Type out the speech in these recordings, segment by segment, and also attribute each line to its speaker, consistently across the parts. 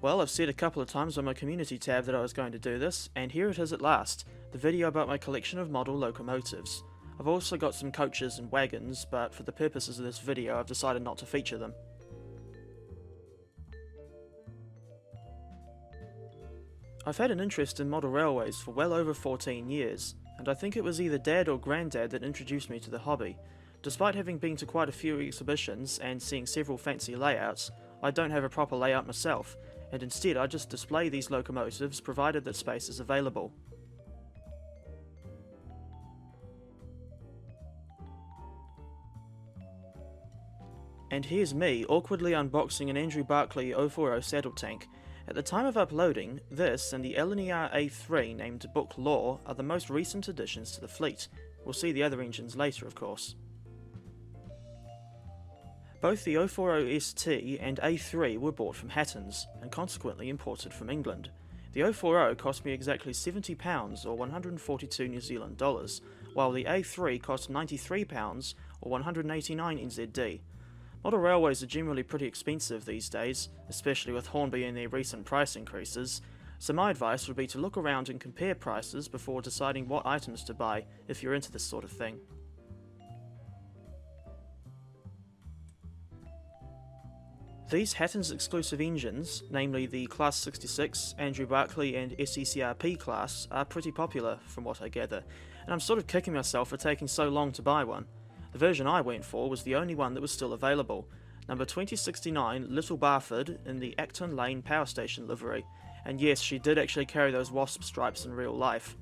Speaker 1: Well, I've said a couple of times on my community tab that I was going to do this, and here it is at last, the video about my collection of model locomotives. I've also got some coaches and wagons, but for the purposes of this video I've decided not to feature them. I've had an interest in model railways for well over 14 years, and I think it was either Dad or Granddad that introduced me to the hobby. Despite having been to quite a few exhibitions and seeing several fancy layouts, I don't have a proper layout myself, and instead I just display these locomotives provided that space is available. And here's me awkwardly unboxing an Andrew Barclay 040 saddle tank. At the time of uploading, this and the LNER A3 named Book Law are the most recent additions to the fleet. We'll see the other engines later, of course. Both the 040ST and A3 were bought from Hattons, and consequently imported from England. The 040 cost me exactly £70 or 142 New Zealand dollars, while the A3 cost £93 or 189 NZD. Model railways are generally pretty expensive these days, especially with Hornby and their recent price increases, so my advice would be to look around and compare prices before deciding what items to buy if you're into this sort of thing. These Hattons exclusive engines, namely the Class 66, Andrew Barclay and SECRP class, are pretty popular from what I gather, and I'm sort of kicking myself for taking so long to buy one. The version I went for was the only one that was still available, number 2069 Little Barford in the Acton Lane Power Station livery, and yes, she did actually carry those wasp stripes in real life.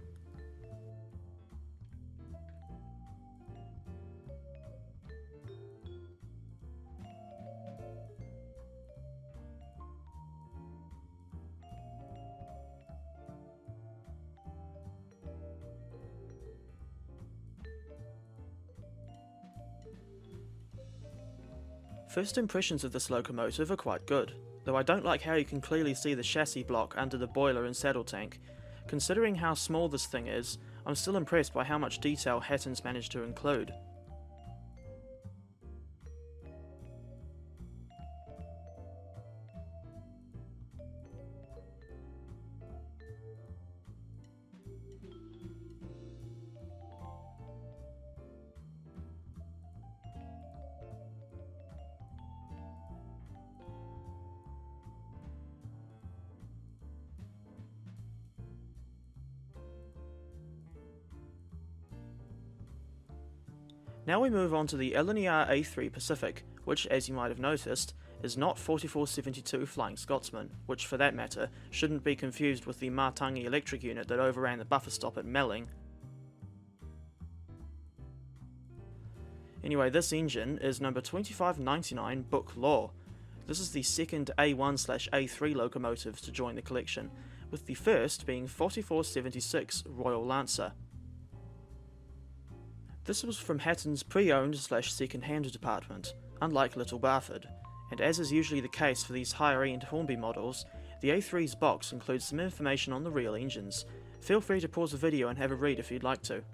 Speaker 1: First impressions of this locomotive are quite good, though I don't like how you can clearly see the chassis block under the boiler and saddle tank. Considering how small this thing is, I'm still impressed by how much detail Hattons managed to include. Now we move on to the LNER A3 Pacific, which, as you might have noticed, is not 4472 Flying Scotsman, which for that matter shouldn't be confused with the Matangi electric unit that overran the buffer stop at Melling. Anyway, this engine is number 2599 Book Law. This is the second A1/A3 locomotive to join the collection, with the first being 4476 Royal Lancer. This was from Hattons' pre-owned/second-hand department, unlike Little Barford, and as is usually the case for these higher-end Hornby models, the A3's box includes some information on the real engines. Feel free to pause the video and have a read if you'd like to.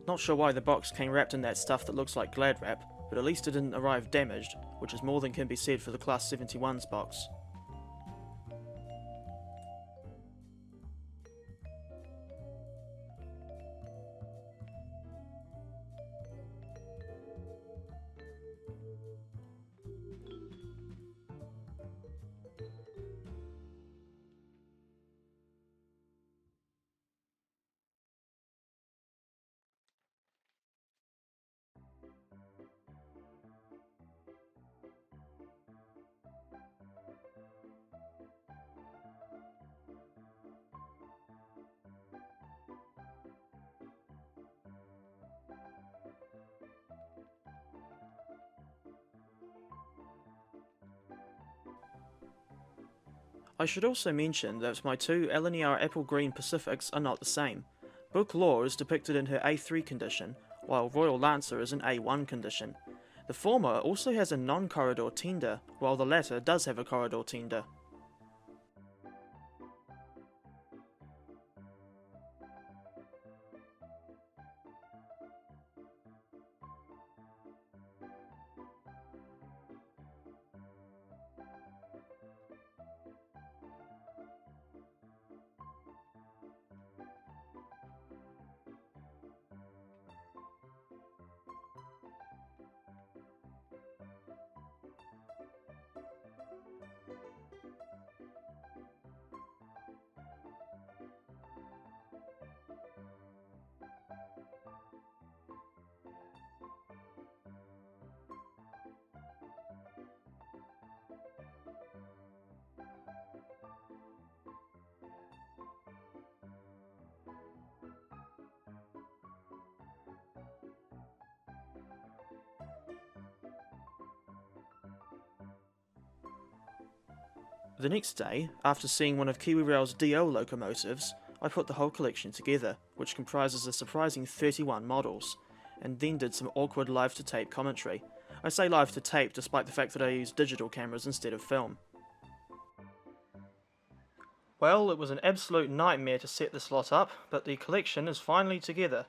Speaker 1: Not sure why the box came wrapped in that stuff that looks like Glad wrap, but at least it didn't arrive damaged, which is more than can be said for the Class 71's box. I should also mention that my two LNER Apple Green Pacifics are not the same. Book Law is depicted in her A3 condition, while Royal Lancer is in A1 condition. The former also has a non-corridor tender, while the latter does have a corridor tender. The next day, after seeing one of KiwiRail's DL locomotives, I put the whole collection together, which comprises a surprising 31 models, and then did some awkward live-to-tape commentary. I say live-to-tape despite the fact that I used digital cameras instead of film. Well, it was an absolute nightmare to set this lot up, but the collection is finally together.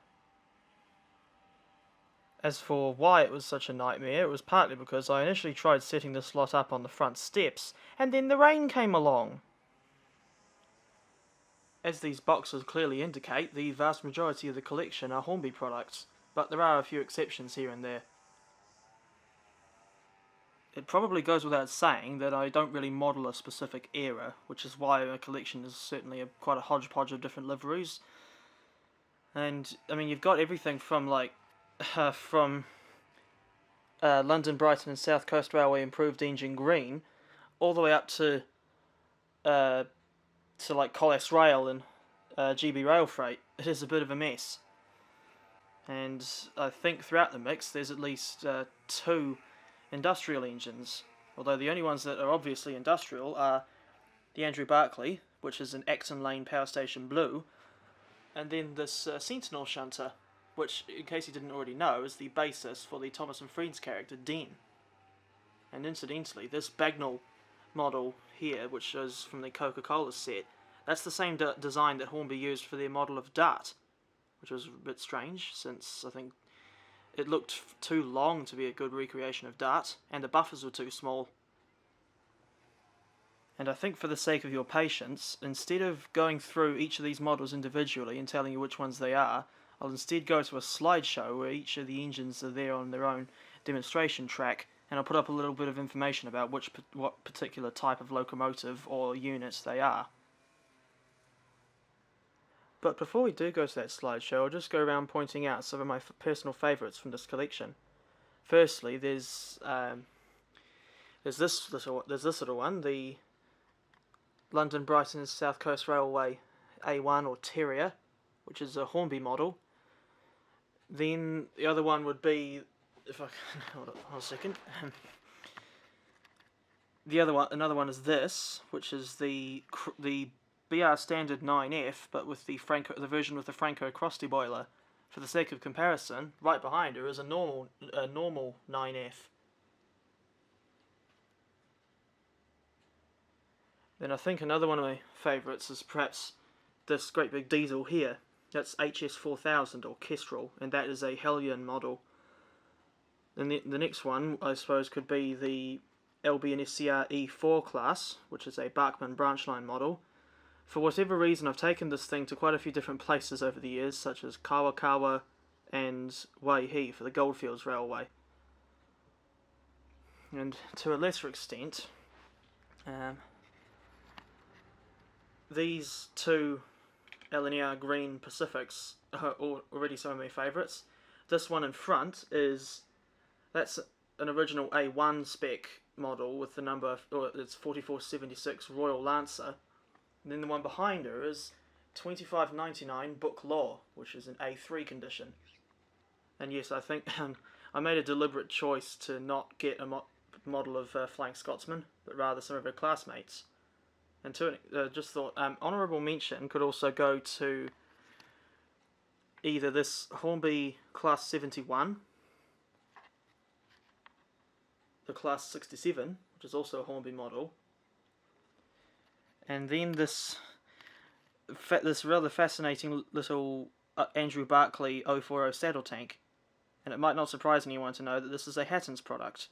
Speaker 1: As for why it was such a nightmare, it was partly because I initially tried setting this lot up on the front steps, and then the rain came along. As these boxes clearly indicate, the vast majority of the collection are Hornby products, but there are a few exceptions here and there. It probably goes without saying that I don't really model a specific era, which is why my collection is certainly quite a hodgepodge of different liveries. And, I mean, you've got everything from, like, London, Brighton and South Coast Railway Improved Engine Green, all the way up to like Collas Rail and GB Rail Freight. It is a bit of a mess. And I think throughout the mix there's at least two industrial engines, although the only ones that are obviously industrial are the Andrew Barclay, which is an Acton Lane Power Station Blue, and then this Sentinel shunter, which, in case you didn't already know, is the basis for the Thomas and Friends character, Den. And incidentally, this Bagnall model here, which is from the Coca-Cola set, that's the same design that Hornby used for their model of Dart, which was a bit strange, since I think it looked too long to be a good recreation of Dart, and the buffers were too small. And I think for the sake of your patience, instead of going through each of these models individually and telling you which ones they are, I'll instead go to a slideshow where each of the engines are there on their own demonstration track, and I'll put up a little bit of information about what particular type of locomotive or units they are. But before we do go to that slideshow, I'll just go around pointing out some of my personal favourites from this collection. Firstly, there's this little one, the London, Brighton and South Coast Railway A1 or Terrier, which is a Hornby model. Then the other one would be, if I can hold a second. Another one is this, which is the BR Standard 9F, but with the version with the Franco Krusty boiler. For the sake of comparison, right behind her is a normal 9F. Then I think another one of my favourites is perhaps this great big diesel here. That's HS4000 or Kestrel, and that is a Heljan model. Then the next one, I suppose, could be the LB&SCR E4 class, which is a Bachmann branch line model. For whatever reason, I've taken this thing to quite a few different places over the years, such as Kawakawa and Waihi for the Goldfields Railway. And to a lesser extent, these two LNER Green Pacifics are already some of my favourites. This one in front that's an original A1 spec model with the number, it's 4476 Royal Lancer. And then the one behind her is 2599 Book Law, which is an A3 condition. And yes, I think I made a deliberate choice to not get a model of Flying Scotsman, but rather some of her classmates. And just thought, honourable mention could also go to either this Hornby Class 71, the Class 67, which is also a Hornby model, and then this rather fascinating little Andrew Barclay 040 saddle tank. And it might not surprise anyone to know that this is a Hattons product.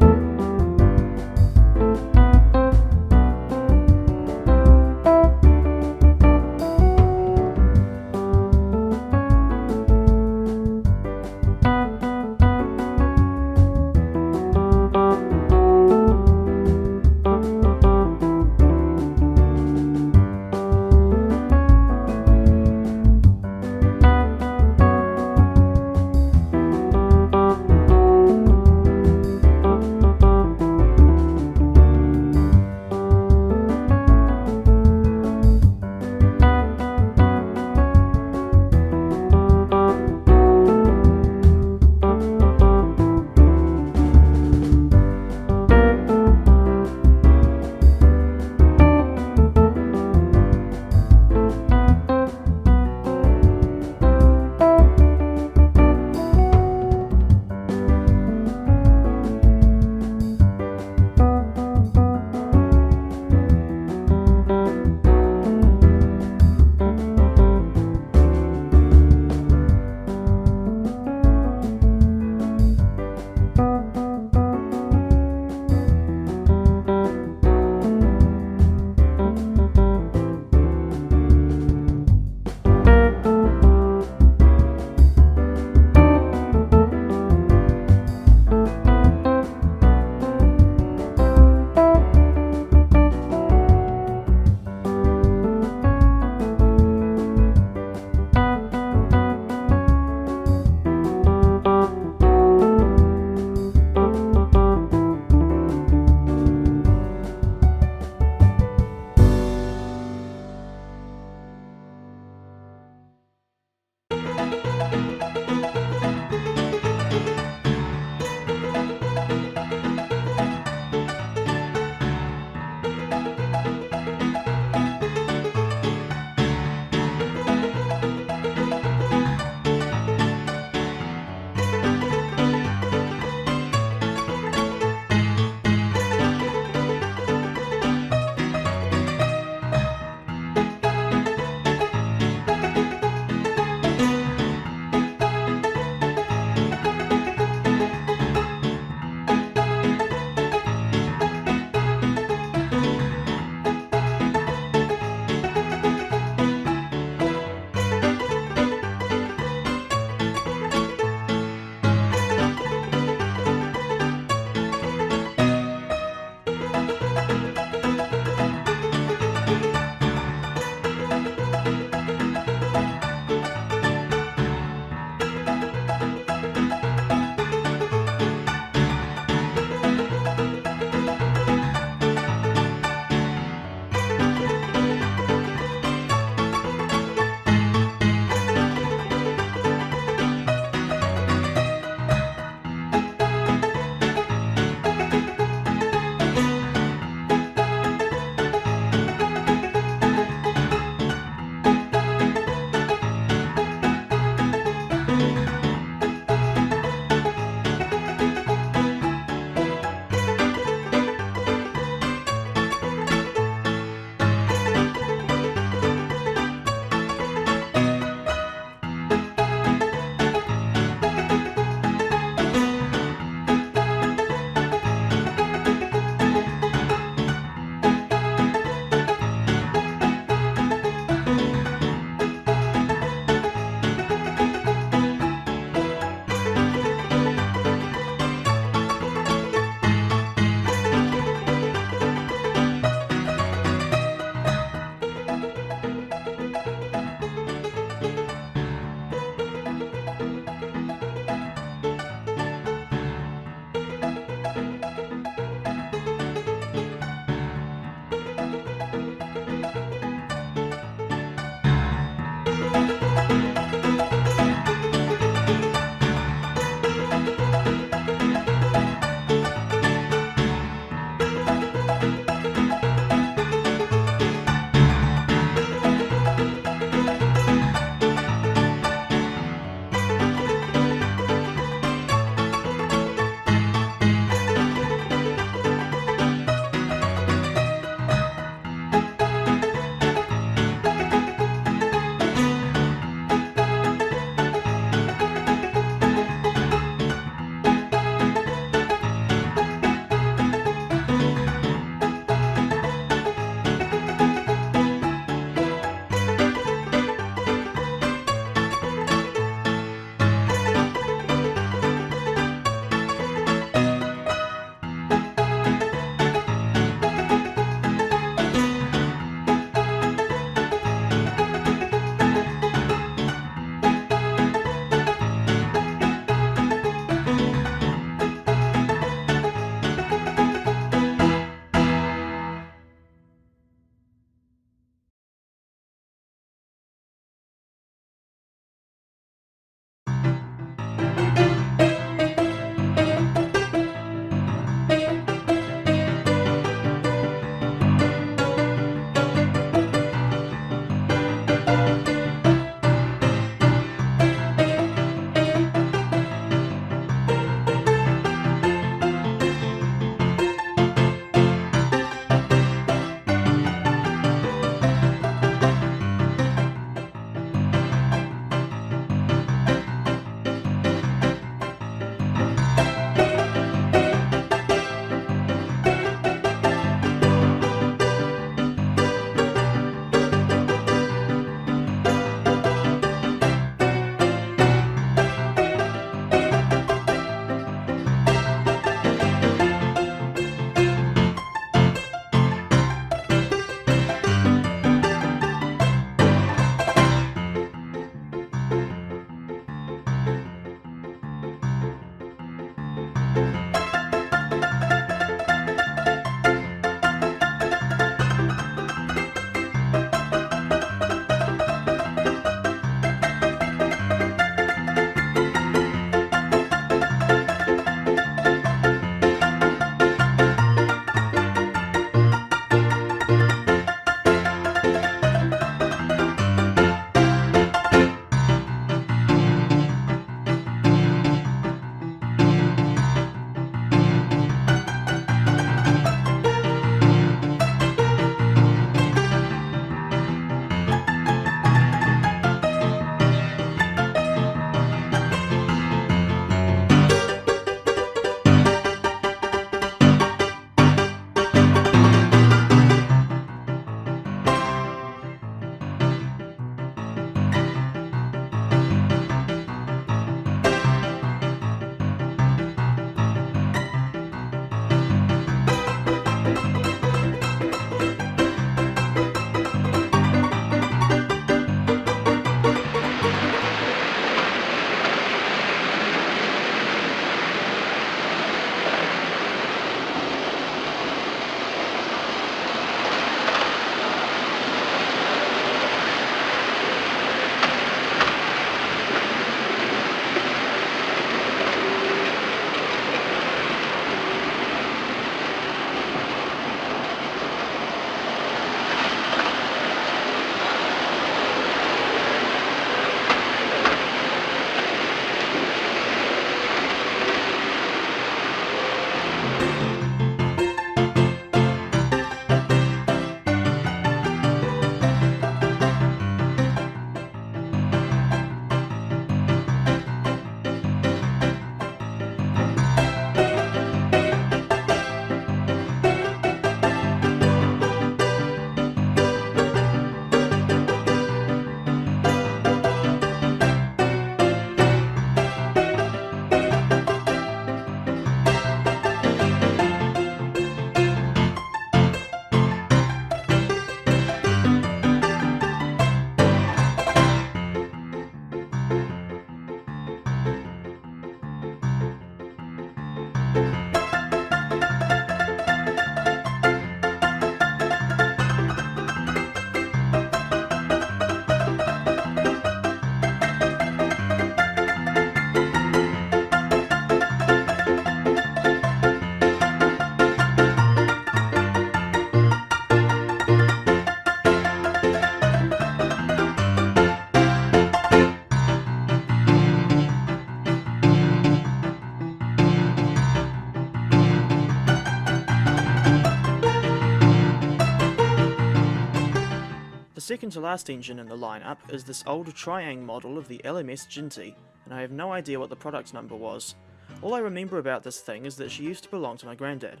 Speaker 1: The second to last engine in the lineup is this old Triang model of the LMS Ginty, and I have no idea what the product number was. All I remember about this thing is that she used to belong to my granddad.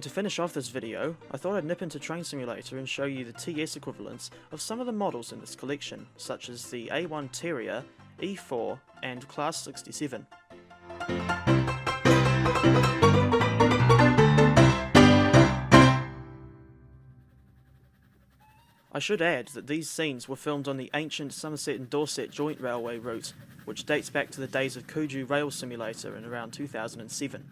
Speaker 1: To finish off this video, I thought I'd nip into Train Simulator and show you the TS equivalents of some of the models in this collection, such as the A1 Terrier, E4 and Class 67. I should add that these scenes were filmed on the ancient Somerset and Dorset joint railway route, which dates back to the days of Kuju Rail Simulator in around 2007.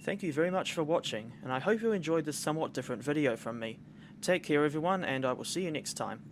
Speaker 1: Thank you very much for watching, and I hope you enjoyed this somewhat different video from me. Take care everyone, and I will see you next time.